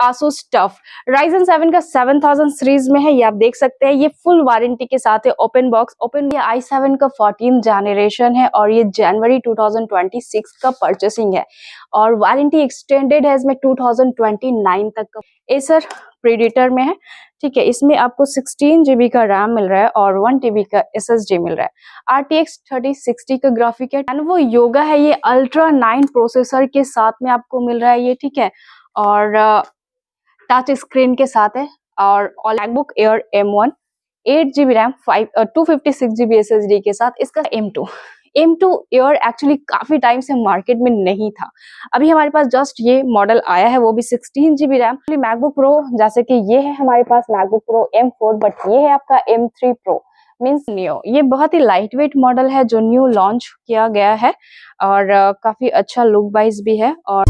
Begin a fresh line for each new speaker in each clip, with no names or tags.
Asus TUF Ryzen 7 का 7000 series में है। ये आप देख सकते हैं, ये फुल वारंटी के साथ है। ओपन बॉक्स ओपन, ये i7 का 14 जनरेशन है और ये जनवरी 2026 का परचेसिंग है और वारंटी एक्सटेंडेड है इसमें 2029 तक का। एसर प्रीडेटर में है, ठीक है। इसमें आपको 16 GB का रैम मिल रहा है और 1 TB का SSD मिल रहा है। RTX 3060 का ग्राफिक है। Lenovo Yoga है, ये Ultra 9 प्रोसेसर के साथ में आपको मिल रहा है ये, ठीक है। और टच स्क्रीन के साथ है और MacBook air M1 8 GB RAM 256 GB SSD के साथ। इसका M2 एयर एक्चुअली काफी टाइम से मार्केट में नहीं था, अभी हमारे पास जस्ट ये मॉडल आया है, वो भी 16 GB रैम। मैकबुक प्रो जैसे कि ये है हमारे पास मैकबुक प्रो M4, बट ये है आपका M3 प्रो मीन्स न्यू। ये बहुत ही लाइट वेट मॉडल है जो न्यू लॉन्च किया गया है और काफी अच्छा लुक वाइज भी है। और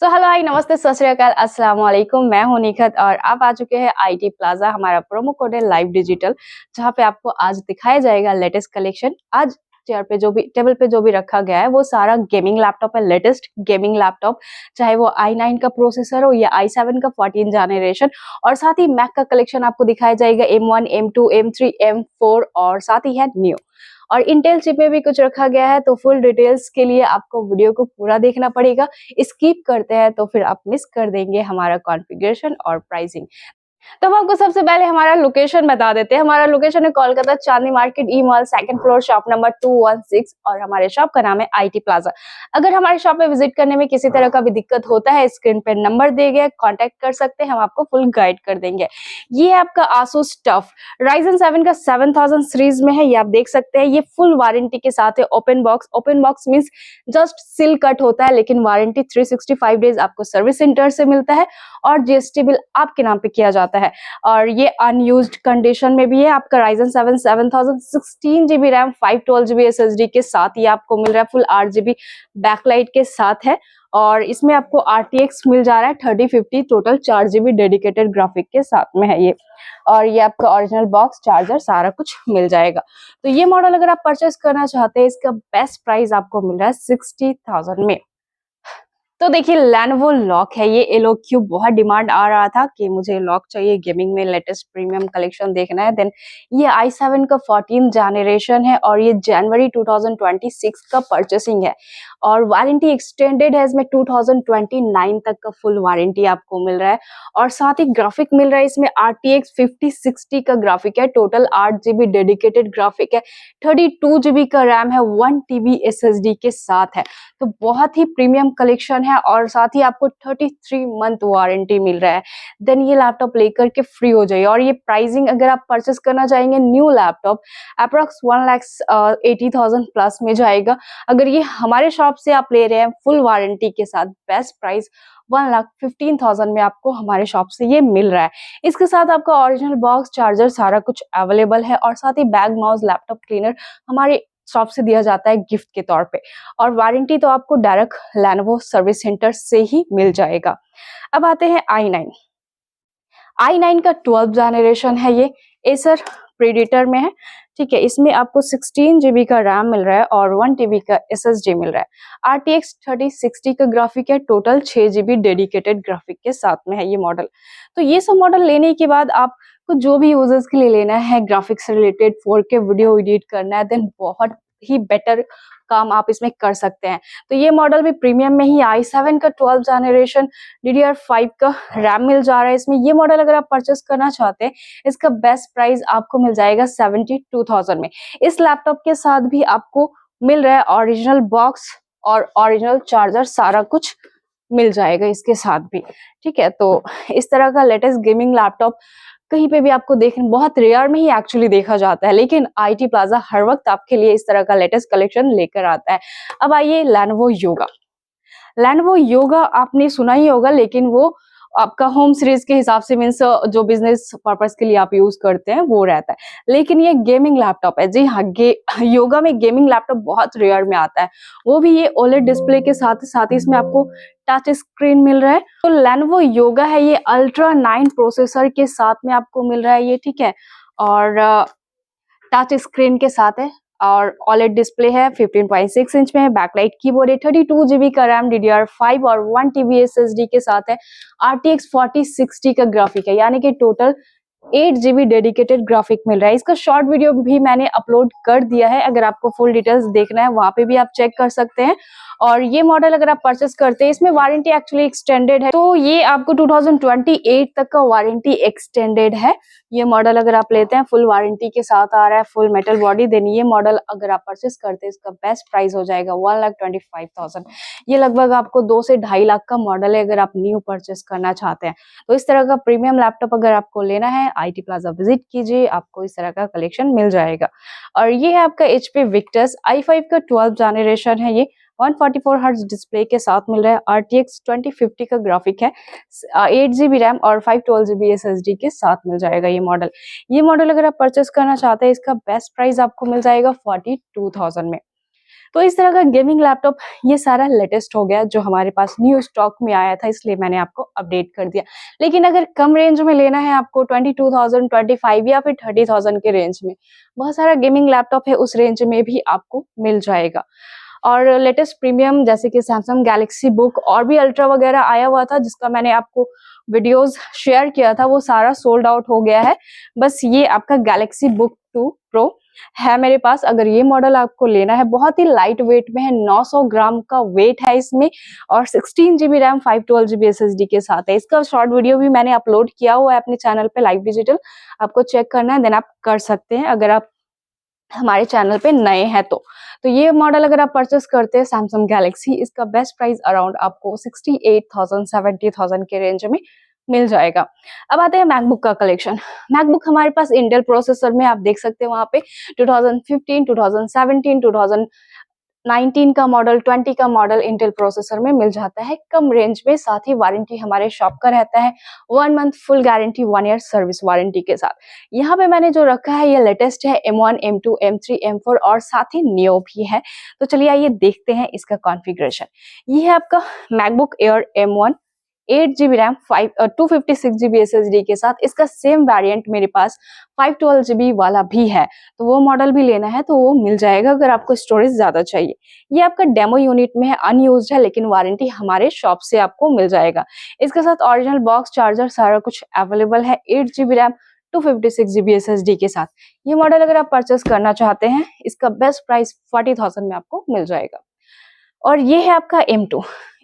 हेलो हाय नमस्ते सत श्री अकाल अस्सलाम वालेकुम, मैं हूं निखत और आप आ चुके हैं IT प्लाजा। हमारा प्रोमो कोड है लाइव डिजिटल, जहां पे आपको आज दिखाया जाएगा लेटेस्ट कलेक्शन। आज चेयर पे टेबल पे जो भी रखा गया है वो सारा गेमिंग लैपटॉप है, लेटेस्ट गेमिंग लैपटॉप, चाहे वो i9 का प्रोसेसर हो या i7 का 14 जनरेशन। और साथ ही मैक का कलेक्शन आपको दिखाया जाएगा, M1 M2 M3 M4 और साथ ही है न्यू। और इंटेल चिप में भी कुछ रखा गया है, तो फुल डिटेल्स के लिए आपको वीडियो को पूरा देखना पड़ेगा। स्किप करते हैं तो फिर आप मिस कर देंगे हमारा कॉन्फ़िगरेशन और प्राइसिंग। तो हम आपको सबसे पहले हमारा लोकेशन बता देते हैं। हमारा लोकेशन है Kolkata Chandni market, E mall, 2nd floor, shop number 216 और हमारे शॉप का नाम है IT प्लाजा। अगर हमारे शॉप पे विजिट करने में किसी तरह का भी दिक्कत होता है, स्क्रीन पे नंबर दिए गए, कांटेक्ट कर सकते हैं, हम आपको फुल गाइड कर देंगे। ये है आपका Asus TUF Ryzen 7 का 7000 सीरीज में है। ये आप देख सकते हैं, ये फुल वारंटी के साथ है। ओपन बॉक्स मींस जस्ट सिल कट होता है, लेकिन वारंटी 365 डेज आपको सर्विस सेंटर से मिलता है और GST बिल आपके नाम पे किया जाता है। और ये अनयूज्ड कंडीशन में भी है। आपका Ryzen 7 7000 16 GB RAM 512 GB SSD के साथ ये आपको मिल रहा है, फुल RGB बैकलाइट के साथ है। और इसमें आपको RTX मिल जा रहा है 3050, टोटल 4 GB डेडिकेटेड ग्राफिक के साथ में है ये। और ये आपका ओरिजिनल बॉक्स, चार्जर सारा कुछ मिल जाएगा। तो ये मॉडल अगर आप परचेस करना चाहते हैं, इसका बेस्ट प्राइस आपको मिल रहा है 60,000 में। तो देखिए Lenovo लॉक है ये, एलोक्यू बहुत डिमांड आ रहा था कि मुझे लॉक चाहिए, गेमिंग में लेटेस्ट प्रीमियम कलेक्शन देखना है। देन ये i7 का 14 जनरेशन है और ये जनवरी 2026 का परचेसिंग है और वारंटी एक्सटेंडेड है इसमें 2029 तक का फुल वारंटी आपको मिल रहा है। और साथ ही ग्राफिक मिल रहा है इसमें RTX 5060 का ग्राफिक है, टोटल 8 GB डेडिकेटेड ग्राफिक है, 32 GB का रैम है, 1 TB SSD के साथ है। तो बहुत ही प्रीमियम कलेक्शन है और साथ ही आपको 33 मंथ वारंटी मिल रहा है। देन ये लैपटॉप लेकर के फ्री हो जाइए। और ये प्राइसिंग अगर आप परचेस करना चाहेंगे न्यू लैपटॉप अप्रॉक्स 1,80,000 प्लस में जाएगा। अगर ये हमारे शॉप से आप ले रहे हैं फुल वारंटी के साथ, बेस्ट प्राइस 1,15,000 में आपको हमारे शॉप से ये मिल रहा है। इसके साथ आपका ओरिजिनल बॉक्स, चार्जर सारा कुछ अवेलेबल है और साथ ही बैग, माउस, लैपटॉप क्लीनर हमारे शॉप से दिया जाता है गिफ्ट के तौर पे। और वारंटी तो आपको डायरेक्ट Lenovo सर्विस सेंटर से ही मिल जाएगा। अब आते हैं i9 का 12 जनरेशन है ये, एसर प्रीडेटर में है, ठीक है। इसमें आपको 16 GB का रैम मिल रहा है और 1 TB का SSD मिल रहा है। RTX 3060 का ग्राफिक है, टोटल 6 GB डेडिकेटेड ग्राफिक के साथ में है ये मॉडल। तो ये सब मॉडल लेने के बाद आपको जो भी यूजर्स के लिए लेना है, ग्राफिक्स से रिलेटेड 4K वीडियो एडिट करना है, देन बहुत ही बेटर काम आप इसमें कर सकते हैं। तो ये मॉडल भी प्रीमियम में ही i7 का 12 जनरेशन DDR5 का रैम मिल जा रहा है इसमें। ये मॉडल अगर आप परचेस करना चाहते हैं, इसका बेस्ट प्राइस आपको मिल जाएगा 72,000 में। इस लैपटॉप के साथ भी आपको मिल रहा है ओरिजिनल बॉक्स और ओरिजिनल चार्जर, सारा कुछ मिल जाएगा इसके साथ भी, ठीक है। तो इस तरह का लेटेस्ट गेमिंग लैपटॉप कहीं पे भी आपको देखने बहुत रेयर में ही एक्चुअली देखा जाता है, लेकिन IT प्लाजा हर वक्त आपके लिए इस तरह का लेटेस्ट कलेक्शन लेकर आता है। अब आइए Lenovo Yoga आपने सुना ही होगा, लेकिन वो आपका होम सीरीज के हिसाब से मीन्स जो बिजनेस पर्पस के लिए आप यूज करते हैं वो रहता है। लेकिन ये गेमिंग लैपटॉप है, जी हाँ, योगा में गेमिंग लैपटॉप बहुत रेयर में आता है, वो भी ये OLED डिस्प्ले के साथ ही इसमें आपको टच स्क्रीन मिल रहा है। तो Lenovo Yoga है, ये Ultra 9 प्रोसेसर के साथ में आपको मिल रहा है ये, ठीक है। और टच स्क्रीन के साथ है और OLED डिस्प्ले है, 15.6 इंच में है, बैकलाइट कीबोर्ड है, 32 GB का रैम, DDR5 और 1 TB SSD के साथ है, RTX 4060 का ग्राफिक है, यानी कि टोटल 8 GB डेडिकेटेड ग्राफिक मिल रहा है। इसका शॉर्ट वीडियो भी मैंने अपलोड कर दिया है, अगर आपको फुल डिटेल्स देखना है वहां पे भी आप चेक कर सकते हैं। और ये मॉडल अगर आप परचेस करते हैं, इसमें वारंटी एक्चुअली एक्सटेंडेड है, तो ये आपको 2028 तक का वारंटी एक्सटेंडेड है। ये मॉडल अगर आप लेते हैं फुल वारंटी के साथ आ रहा है, फुल मेटल बॉडी, देन ये मॉडल अगर आप परचेस करते हैं इसका बेस्ट प्राइस हो जाएगा 1,25,000। ये लगभग आपको 2 से 2.5 लाख का मॉडल है अगर आप न्यू परचेस करना चाहते हैं। तो इस तरह का प्रीमियम लैपटॉप अगर आपको लेना है, IT प्लाजा विजिट कीजिए, आपको इस तरह का कलेक्शन मिल जाएगा। और ये है आपका HP विक्टस i5 का 12th जनरेशन है, ये 144 हर्ट्ज डिस्प्ले के साथ मिल रहा है, RTX 2050 का ग्राफिक है, 8 GB रैम और 512 GB SSD के साथ मिल जाएगा ये मॉडल। ये मॉडल अगर आप परचेस करना चाहते हैं, इसका बेस्ट प्राइस आपको मिल जाएगा 42,000 में। तो इस तरह का गेमिंग लैपटॉप ये सारा लेटेस्ट हो गया जो हमारे पास न्यू स्टॉक में आया था, इसलिए मैंने आपको अपडेट कर दिया। लेकिन अगर कम रेंज में लेना है आपको 22,000, 25 या फिर 30,000 के रेंज में, बहुत सारा गेमिंग लैपटॉप है उस रेंज में भी आपको मिल जाएगा। और लेटेस्ट प्रीमियम जैसे कि सैमसंग गैलेक्सी बुक और भी अल्ट्रा वगैरह आया हुआ था, जिसका मैंने आपको वीडियोस शेयर किया था, वो सारा सोल्ड आउट हो गया है। बस ये आपका गैलेक्सी बुक 2 प्रो है मेरे पास। अगर ये मॉडल आपको लेना है, बहुत ही लाइट वेट में है, 900 ग्राम का वेट है इसमें और 16 GB रैम, 512 GB SSD के साथ है। इसका शॉर्ट वीडियो भी मैंने अपलोड किया हुआ है अपने चैनल पे लाइव डिजिटल, आपको चेक करना है देन आप कर सकते हैं अगर आप हमारे चैनल पे नए हैं तो ये मॉडल अगर आप परचेस करते हैं सैमसंग गैलेक्सी, इसका बेस्ट प्राइस अराउंड आपको 68,000 70,000 के रेंज में मिल जाएगा। अब आते हैं मैकबुक का कलेक्शन। मैकबुक हमारे पास इंटेल प्रोसेसर में आप देख सकते हैं वहां पे 2015, 2017, 2019 का मॉडल, 20 का मॉडल इंटेल प्रोसेसर में मिल जाता है कम रेंज में। साथ ही वारंटी हमारे शॉप का रहता है 1 month full guarantee, 1 year service warranty के साथ। यहाँ पे मैंने जो रखा है ये लेटेस्ट है, M1, M2, M3, M4 और साथ ही नियो भी है। तो चलिए आइए देखते हैं इसका कॉन्फ़िगरेशन। ये है आपका MacBook air M1, 8 GB RAM, 256 GB SSD के साथ। इसका सेम वेरिएंट मेरे पास 512 GB वाला भी है, तो वो मॉडल भी लेना है तो वो मिल जाएगा अगर आपको स्टोरेज ज्यादा चाहिए। ये आपका डेमो यूनिट में है, अनयूज्ड है, लेकिन वारंटी हमारे शॉप से आपको मिल जाएगा। इसके साथ ओरिजिनल बॉक्स, चार्जर सारा कुछ अवेलेबल है। 8 GB रैम, 256 GB SSD के साथ ये मॉडल अगर आप परचेस करना चाहते हैं, इसका बेस्ट प्राइस 40,000 में आपको मिल जाएगा। और ये है आपका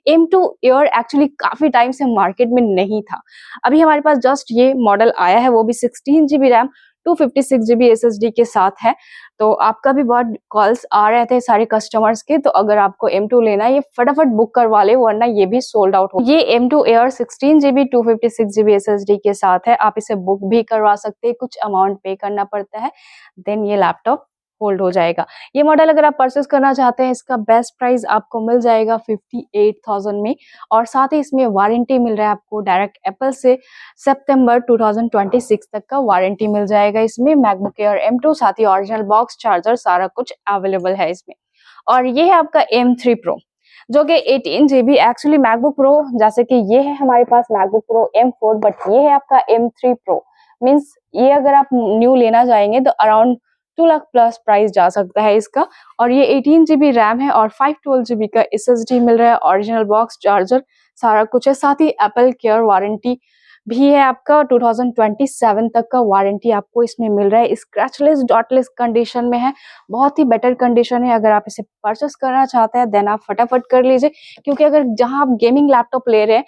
M2 एयर, एक्चुअली काफी टाइम से मार्केट में नहीं था, अभी हमारे पास जस्ट ये मॉडल आया है, वो भी 16 GB रैम, 256 GB SSD के साथ है। तो आपका भी बहुत कॉल्स आ रहे थे सारे कस्टमर्स के, तो अगर आपको M2 लेना है ये फटाफट बुक करवा ले, वरना ये भी सोल्ड आउट हो। ये M2 air 16 GB 256 GB SSD के साथ है, आप इसे बुक भी करवा सकते हैं, कुछ अमाउंट पे करना पड़ता है, देन ये लैपटॉप होल्ड हो जाएगा। ये मॉडल अगर आप परचेस करना चाहते हैं, इसका बेस्ट प्राइस आपको मिल जाएगा 58,000 में और साथ ही इसमें वारंटी मिल रहा है आपको डायरेक्ट एप्पल से सितंबर 2026 तक का वारंटी मिल जाएगा इसमें। मैकबुक एयर M2 साथ ही ओरिजिनल बॉक्स, चार्जर सारा कुछ अवेलेबल है इसमें। और ये है आपका M3 Pro जो कि 18 GB, एक्चुअली मैकबुक प्रो जैसे कि ये है हमारे पास मैकबुक प्रो M4, बट ये है आपका M3 Pro, मीन्स ये अगर आप न्यू लेना चाहेंगे तो अराउंड 2 लाख प्लस प्राइस जा सकता है इसका। और ये 18 GB रैम है और 512 GB का SSD मिल रहा है, ओरिजिनल बॉक्स, चार्जर सारा कुछ है, साथ ही एप्पल केयर वारंटी भी है आपका 2027 तक का वारंटी आपको इसमें मिल रहा है। स्क्रैचलेस डॉटलेस कंडीशन में है, बहुत ही बेटर कंडीशन है। अगर आप इसे परचेस करना चाहते हैं देन आप फटाफट कर लीजिए, क्योंकि अगर जहां आप गेमिंग लैपटॉप ले रहे हैं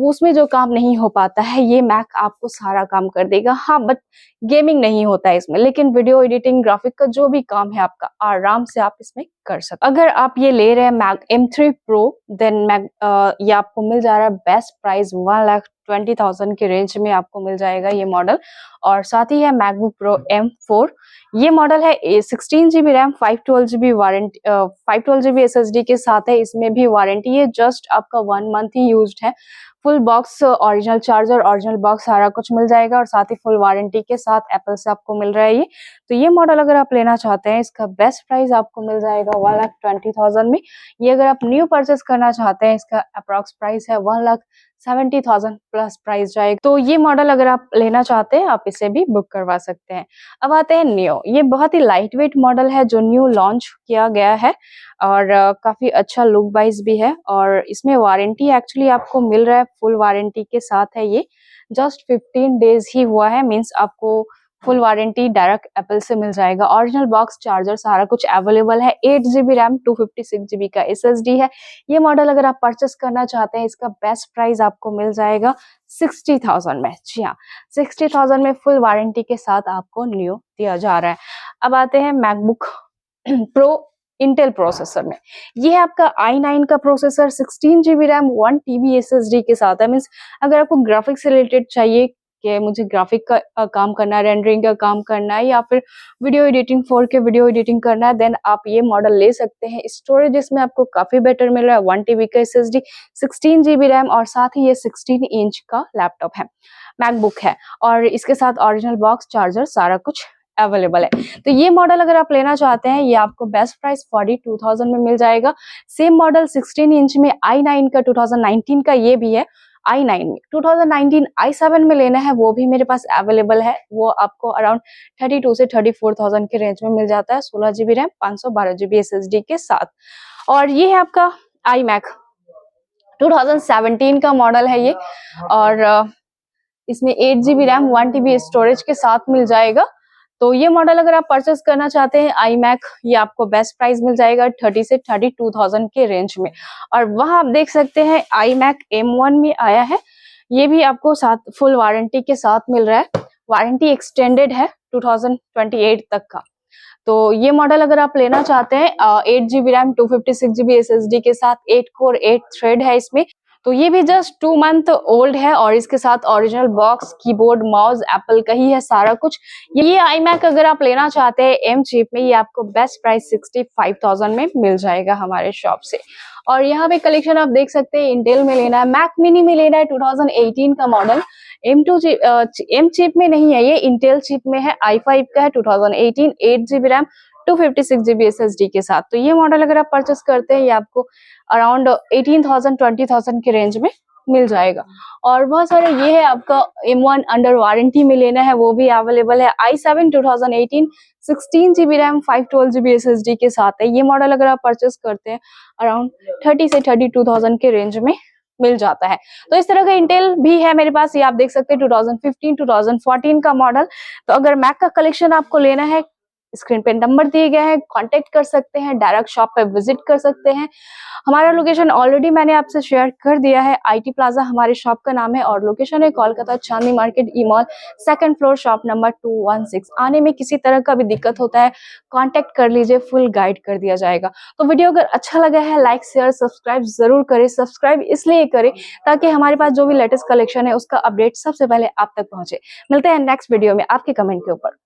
उसमें जो काम नहीं हो पाता है ये मैक आपको सारा काम कर देगा। हाँ, बट गेमिंग नहीं होता है इसमें, लेकिन वीडियो एडिटिंग, ग्राफिक का जो भी काम है आपका आराम से आप इसमें कर सकते। अगर आप ये ले रहे हैं मैक M3 Pro, देन ये आपको मिल जा रहा है बेस्ट प्राइस 1,20,000 के रेंज में आपको मिल जाएगा ये मॉडल। और साथ ही है मैकबुक प्रो M4, ये मॉडल है 16 GB RAM, 512 GB warranty, 512 GB SSD के साथ है, इसमें भी वारंटी है, जस्ट आपका 1 मंथ ही यूज्ड है, full box original charger, original box सारा कुछ मिल जाएगा और साथ ही फुल वारंटी के साथ एप्पल से आपको मिल रहा है ये। तो ये मॉडल अगर आप लेना चाहते हैं, इसका बेस्ट प्राइस आपको मिल जाएगा 1,20,000 में। ये अगर आप न्यू परचेस करना चाहते हैं, इसका अप्रॉक्स प्राइस है 1,70,000 प्लस प्राइस जाएगा। तो ये मॉडल अगर आप लेना चाहते हैं, आप इसे भी बुक करवा सकते हैं। अब आते हैं नियो। ये बहुत ही लाइट वेट मॉडल है जो न्यू लॉन्च किया गया है और काफी अच्छा लुक वाइज भी है और इसमें वारंटी एक्चुअली आपको मिल रहा है, फुल वारंटी के साथ है ये। जस्ट 15 डेज ही हुआ है, मीन्स आपको फुल वारंटी डायरेक्ट एप्पल से मिल जाएगा। ओरिजिनल बॉक्स चार्जर सारा कुछ अवेलेबल है। 8GB रैम 256GB का SSD है। ये मॉडल अगर आप परचेस करना चाहते हैं, इसका बेस्ट प्राइस आपको मिल जाएगा 60,000 में। जी हाँ, 60,000 में फुल वारंटी के साथ आपको न्यू दिया जा रहा है। अब आते हैं मैकबुक प्रो इंटेल प्रोसेसर में। ये है आपका i9 का processor, 16GB RAM 1TB SSD के साथ है। मीन्स अगर आपको ग्राफिक्स से रिलेटेड चाहिए कि मुझे ग्राफिक का काम करना है, रेंडरिंग का काम करना है या फिर video editing 4K video editing करना है, देन आप ये मॉडल ले सकते हैं। स्टोरेज इसमें आपको काफी बेटर मिल रहा है, 1TB का SSD, 16GB रैम और साथ ही ये 16 इंच का लैपटॉप है, मैकबुक है और इसके साथ ओरिजिनल बॉक्स चार्जर सारा कुछ अवेलेबल है। तो ये मॉडल अगर आप लेना चाहते हैं, ये आपको बेस्ट प्राइस 42,000 में मिल जाएगा। सेम मॉडल 16 इंच में i9 का 2019 का ये भी है। i9 में 2019 i7 में लेना है, वो भी मेरे पास अवेलेबल है। वो आपको अराउंड 32 से 34,000 के रेंज में मिल जाता है, 16GB रैम 512GB SSD के साथ। और ये है आपका iMac 2017 का मॉडल है ये और इसमें 8GB रैम 1TB स्टोरेज के साथ मिल जाएगा। तो ये मॉडल अगर आप परचेस करना चाहते हैं iMac, ये आपको बेस्ट प्राइस मिल जाएगा 30 से 32,000 के रेंज में। और वहां आप देख सकते हैं iMac M1 में आया है, ये भी आपको साथ फुल वारंटी के साथ मिल रहा है। वारंटी एक्सटेंडेड है 2028 तक का। तो ये मॉडल अगर आप लेना चाहते हैं, 8GB रैम 256GB SSD के साथ 8 कोर 8 थ्रेड है इसमें। तो ये भी जस्ट 2 मंथ ओल्ड है और इसके साथ original box, keyboard, mouse Apple का ही है सारा कुछ। ये iMac अगर आप लेना चाहते हैं एम चिप में, ये आपको बेस्ट प्राइस 65,000 में मिल जाएगा हमारे शॉप से। और यहाँ पे कलेक्शन आप देख सकते हैं, इंटेल में लेना है, मैक मिनी में लेना है 2018 का मॉडल, एम चिप में नहीं है, ये इंटेल चिप में है, i5 का है 2018, 8GB रैम 256GB SSD के साथ। तो ये मॉडल अगर आप परचेस करते हैं, ये आपको अराउंड 18,000 20,000 के रेंज में मिल जाएगा। और बहुत सारे ये है आपका M1 अंडर वारंटी में लेना है, वो भी अवेलेबल है। i7 2018 16GB RAM 512GB SSD के साथ है। ये मॉडल अगर आप परचेस करते हैं, अराउंड 30 से 32,000 के रेंज में मिल जाता है। तो इस तरह का इंटेल भी है मेरे पास, ये आप देख सकते हैं 2015 2014 का मॉडल। तो अगर मैक का कलेक्शन आपको लेना है, स्क्रीन पे नंबर दिए गए हैं, कांटेक्ट कर सकते हैं, डायरेक्ट शॉप पे विजिट कर सकते हैं। हमारा लोकेशन ऑलरेडी मैंने आपसे शेयर कर दिया है, IT प्लाजा हमारे शॉप का नाम है और लोकेशन है Kolkata Chandni market E mall, 2nd floor, shop number 216। आने में किसी तरह का भी दिक्कत होता है, कांटेक्ट कर लीजिए, फुल गाइड कर दिया जाएगा। तो वीडियो अगर अच्छा लगा है, लाइक शेयर सब्सक्राइब जरूर करें। सब्सक्राइब इसलिए करें ताकि हमारे पास जो भी लेटेस्ट कलेक्शन है उसका अपडेट सबसे पहले आप तक पहुंचे। मिलते हैं नेक्स्ट वीडियो में आपके कमेंट के ऊपर।